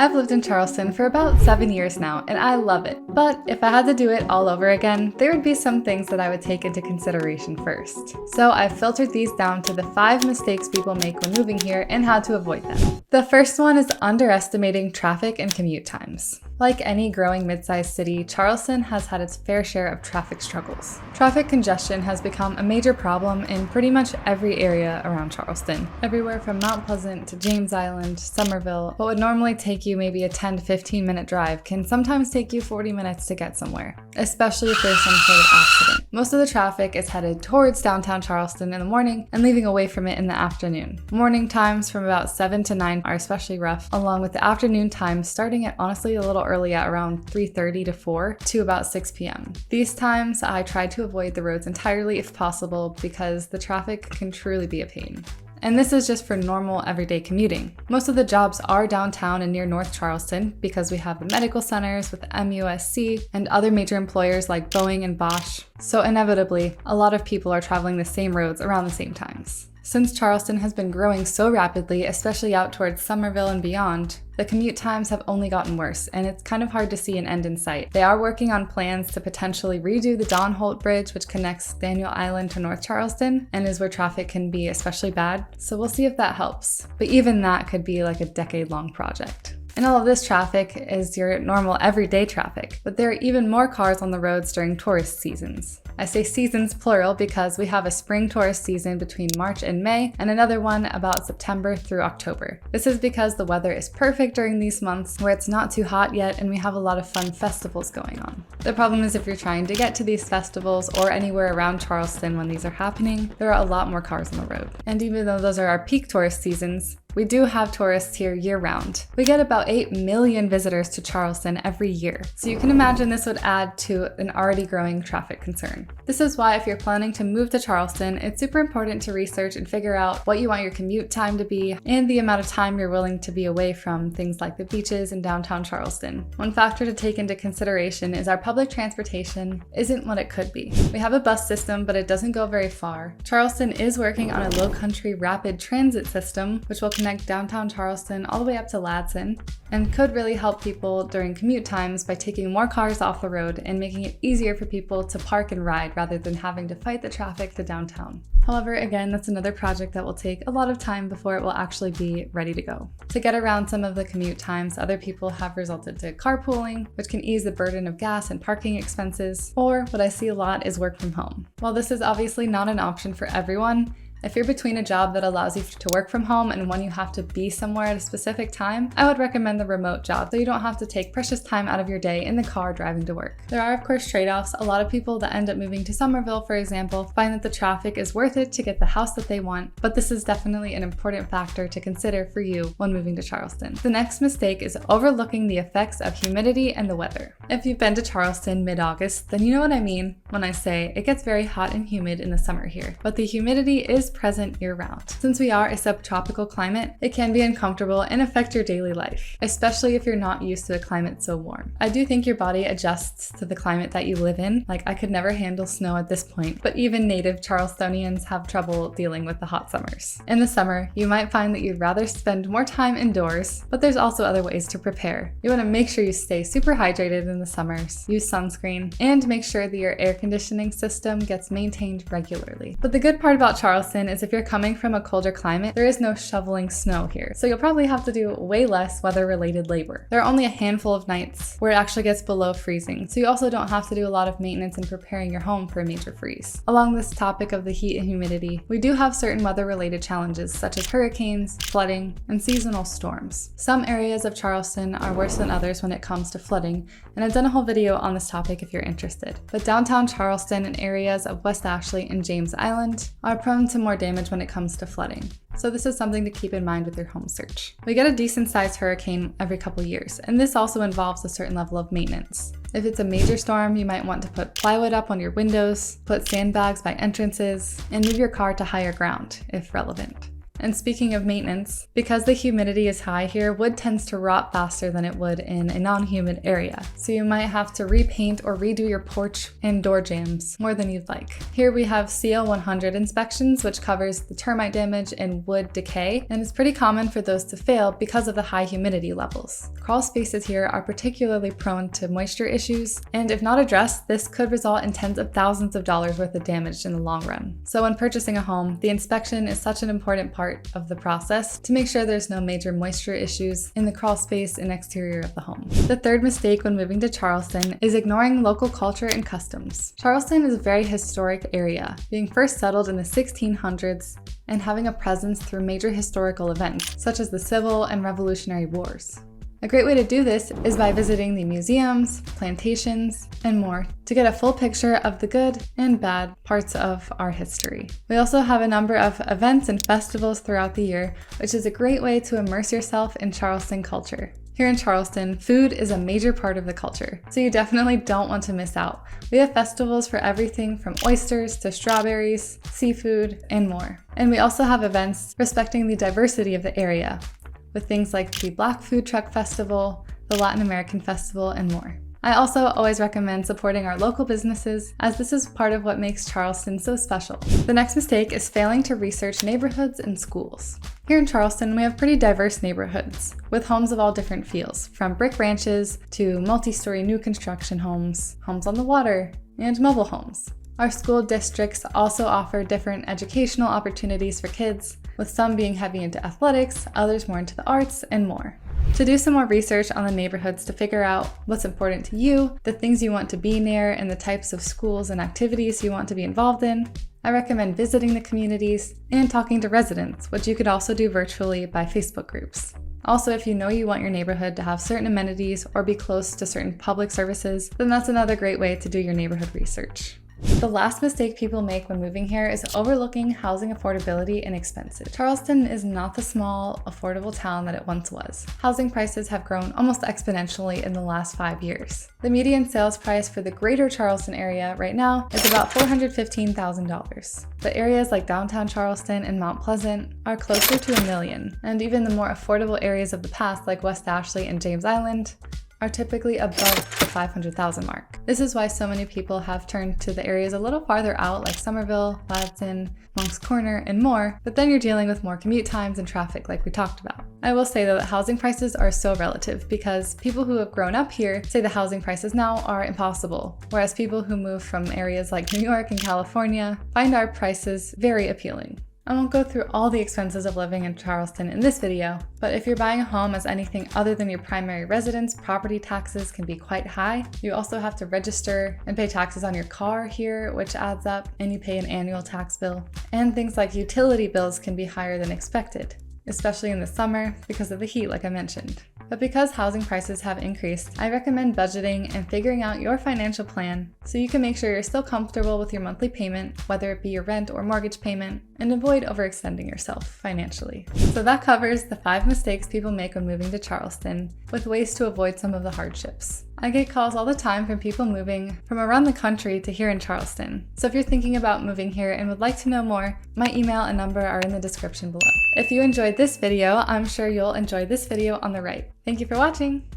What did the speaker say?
I've lived in Charleston for about 7 years now, and I love it. But if I had to do it all over again, there would be some things that I would take into consideration first. So I've filtered these down to the 5 mistakes people make when moving here and how to avoid them. The first one is underestimating traffic and commute times. Like any growing mid-sized city, Charleston has had its fair share of traffic struggles. Traffic congestion has become a major problem in pretty much every area around Charleston. Everywhere from Mount Pleasant to James Island, Somerville, what would normally take you maybe a 10 to 15 minute drive can sometimes take you 40 minutes to get somewhere, especially if there's some sort of accident. Most of the traffic is headed towards downtown Charleston in the morning and leaving away from it in the afternoon. Morning times from about 7 to 9 are especially rough, along with the afternoon times starting at honestly a little early at around 3:30 to 4 to about 6 p.m. These times I try to avoid the roads entirely if possible because the traffic can truly be a pain. And this is just for normal everyday commuting. Most of the jobs are downtown and near North Charleston because we have the medical centers with MUSC and other major employers like Boeing and Bosch. So inevitably, a lot of people are traveling the same roads around the same times. Since Charleston has been growing so rapidly, especially out towards Somerville and beyond, the commute times have only gotten worse, and it's kind of hard to see an end in sight. They are working on plans to potentially redo the Don Holt Bridge, which connects Daniel Island to North Charleston, and is where traffic can be especially bad, so we'll see if that helps. But even that could be like a decade-long project. And all of this traffic is your normal everyday traffic, but there are even more cars on the roads during tourist seasons. I say seasons plural because we have a spring tourist season between March and May and another one about September through October. This is because the weather is perfect during these months where it's not too hot yet and we have a lot of fun festivals going on. The problem is if you're trying to get to these festivals or anywhere around Charleston when these are happening, there are a lot more cars on the road. And even though those are our peak tourist seasons, we do have tourists here year-round. We get about 8 million visitors to Charleston every year, so you can imagine this would add to an already growing traffic concern. This is why if you're planning to move to Charleston, it's super important to research and figure out what you want your commute time to be and the amount of time you're willing to be away from things like the beaches in downtown Charleston. One factor to take into consideration is our public transportation isn't what it could be. We have a bus system, but it doesn't go very far. Charleston is working on a low-country rapid transit system, which will connect downtown Charleston all the way up to Ladson, and could really help people during commute times by taking more cars off the road and making it easier for people to park and ride rather than having to fight the traffic to downtown. However, again, that's another project that will take a lot of time before it will actually be ready to go. To get around some of the commute times, other people have resorted to carpooling, which can ease the burden of gas and parking expenses, or what I see a lot is work from home. While this is obviously not an option for everyone, if you're between a job that allows you to work from home and one you have to be somewhere at a specific time, I would recommend the remote job so you don't have to take precious time out of your day in the car driving to work. There are of course trade-offs. A lot of people that end up moving to Somerville, for example, find that the traffic is worth it to get the house that they want, but this is definitely an important factor to consider for you when moving to Charleston. The next mistake is overlooking the effects of humidity and the weather. If you've been to Charleston mid-August, then you know what I mean when I say it gets very hot and humid in the summer here, but the humidity is present year-round. Since we are a subtropical climate, it can be uncomfortable and affect your daily life, especially if you're not used to a climate so warm. I do think your body adjusts to the climate that you live in. Like, I could never handle snow at this point, but even native Charlestonians have trouble dealing with the hot summers. In the summer, you might find that you'd rather spend more time indoors, but there's also other ways to prepare. You want to make sure you stay super hydrated in the summers, use sunscreen, and make sure that your air conditioning system gets maintained regularly. But the good part about Charleston is if you're coming from a colder climate, there is no shoveling snow here, so you'll probably have to do way less weather-related labor. There are only a handful of nights where it actually gets below freezing, so you also don't have to do a lot of maintenance in preparing your home for a major freeze. Along this topic of the heat and humidity, we do have certain weather-related challenges such as hurricanes, flooding, and seasonal storms. Some areas of Charleston are worse than others when it comes to flooding, and I've done a whole video on this topic if you're interested. But downtown Charleston and areas of West Ashley and James Island are prone to more damage when it comes to flooding. So this is something to keep in mind with your home search. We get a decent-sized hurricane every couple years, and this also involves a certain level of maintenance. If it's a major storm, you might want to put plywood up on your windows, put sandbags by entrances, and move your car to higher ground if relevant. And speaking of maintenance, because the humidity is high here, wood tends to rot faster than it would in a non-humid area. So you might have to repaint or redo your porch and door jambs more than you'd like. Here we have CL 100 inspections, which covers the termite damage and wood decay, and it's pretty common for those to fail because of the high humidity levels. Crawl spaces here are particularly prone to moisture issues, and if not addressed, this could result in tens of thousands of dollars worth of damage in the long run. So when purchasing a home, the inspection is such an important part of the process to make sure there's no major moisture issues in the crawl space and exterior of the home. The third mistake when moving to Charleston is ignoring local culture and customs. Charleston is a very historic area, being first settled in the 1600s and having a presence through major historical events such as the Civil and Revolutionary Wars. A great way to do this is by visiting the museums, plantations, and more to get a full picture of the good and bad parts of our history. We also have a number of events and festivals throughout the year, which is a great way to immerse yourself in Charleston culture. Here in Charleston, food is a major part of the culture, so you definitely don't want to miss out. We have festivals for everything from oysters to strawberries, seafood, and more. And we also have events respecting the diversity of the area, with things like the Black Food Truck Festival, the Latin American Festival, and more. I also always recommend supporting our local businesses, as this is part of what makes Charleston so special. The next mistake is failing to research neighborhoods and schools. Here in Charleston, we have pretty diverse neighborhoods, with homes of all different feels, from brick ranches to multi-story new construction homes, homes on the water, and mobile homes. Our school districts also offer different educational opportunities for kids, with some being heavy into athletics, others more into the arts, and more. To do some more research on the neighborhoods to figure out what's important to you, the things you want to be near, and the types of schools and activities you want to be involved in, I recommend visiting the communities and talking to residents, which you could also do virtually by Facebook groups. Also, if you know you want your neighborhood to have certain amenities or be close to certain public services, then that's another great way to do your neighborhood research. The last mistake people make when moving here is overlooking housing affordability and expenses. Charleston is not the small, affordable town that it once was. Housing prices have grown almost exponentially in the last 5 years. The median sales price for the greater Charleston area right now is about $415,000. But areas like downtown Charleston and Mount Pleasant are closer to $1 million, and even the more affordable areas of the past like West Ashley and James Island are typically above the $500,000 mark. This is why so many people have turned to the areas a little farther out like Somerville, Ladson, Monk's Corner, and more, but then you're dealing with more commute times and traffic like we talked about. I will say though that housing prices are so relative because people who have grown up here say the housing prices now are impossible, whereas people who move from areas like New York and California find our prices very appealing. I won't go through all the expenses of living in Charleston in this video, but if you're buying a home as anything other than your primary residence, property taxes can be quite high. You also have to register and pay taxes on your car here, which adds up, and you pay an annual tax bill. And things like utility bills can be higher than expected, especially in the summer because of the heat like I mentioned. But because housing prices have increased, I recommend budgeting and figuring out your financial plan so you can make sure you're still comfortable with your monthly payment, whether it be your rent or mortgage payment, and avoid overextending yourself financially. So that covers the 5 mistakes people make when moving to Charleston, with ways to avoid some of the hardships. I get calls all the time from people moving from around the country to here in Charleston. So if you're thinking about moving here and would like to know more, my email and number are in the description below. If you enjoyed this video, I'm sure you'll enjoy this video on the right. Thank you for watching!